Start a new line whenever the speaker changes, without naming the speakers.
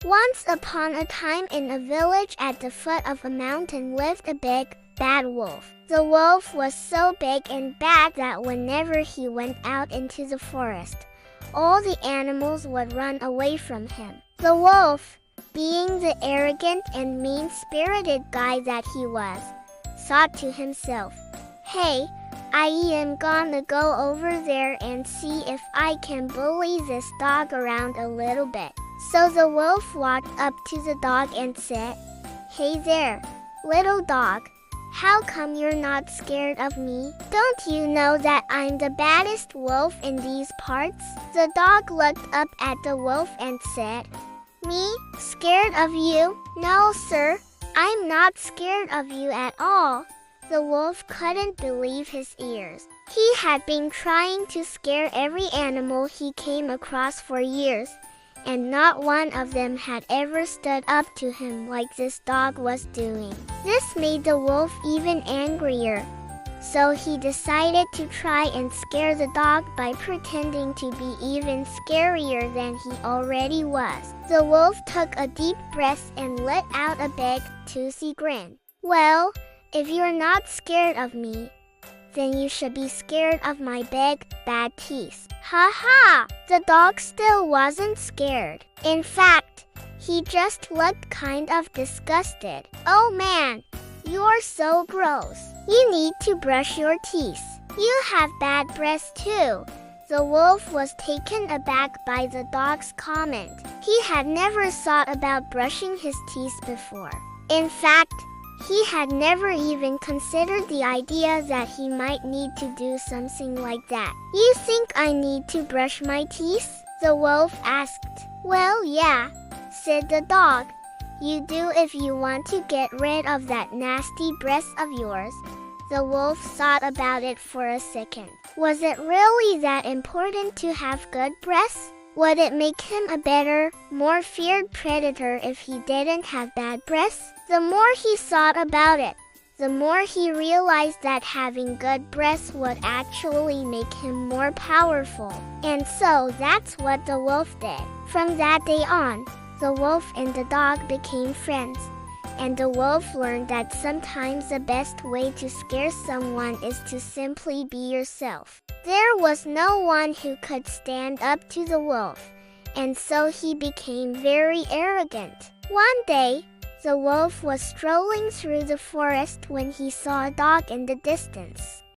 Once upon a time in a village at the foot of a mountain lived a big, bad wolf. The wolf was so big and bad that whenever he went out into the forest, all the animals would run away from him. The wolf, being the arrogant and mean-spirited guy that he was, thought to himself, "Hey, I am gonna go over there and see if I can bully this dog around a little bit." So the wolf walked up to the dog and said, "Hey there, little dog. How come you're not scared of me? Don't you know that I'm the baddest wolf in these parts?" The dog looked up at the wolf and said, "Me? Scared of you? No, sir. I'm not scared of you at all." The wolf couldn't believe his ears. He had been trying to scare every animal he came across for years, and not one of them had ever stood up to him like this dog was doing. This made the wolf even angrier, so he decided to try and scare the dog by pretending to be even scarier than he already was. The wolf took a deep breath and let out a big, toothy grin. "Well, if you're not scared of me, then you should be scared of my big, bad teeth." Ha ha! The dog still wasn't scared. In fact, he just looked kind of disgusted. "Oh man, you're so gross. You need to brush your teeth. You have bad breath too." The wolf was taken aback by the dog's comment. He had never thought about brushing his teeth before. In fact, he had never even considered the idea that he might need to do something like that. "You think I need to brush my teeth?" the wolf asked. "Well, yeah," said the dog. "You do if you want to get rid of that nasty breath of yours." The wolf thought about it for a second. Was it really that important to have good breath? Would it make him a better, more feared predator if he didn't have bad breath? The more he thought about it, the more he realized that having good breath would actually make him more powerful. And so that's what the wolf did. From that day on, the wolf and the dog became friends, and the wolf learned that sometimes the best way to scare someone is to simply be yourself. There was no one who could stand up to the wolf, and so he became very arrogant. One day, the wolf was strolling through the forest when he saw a dog in the distance.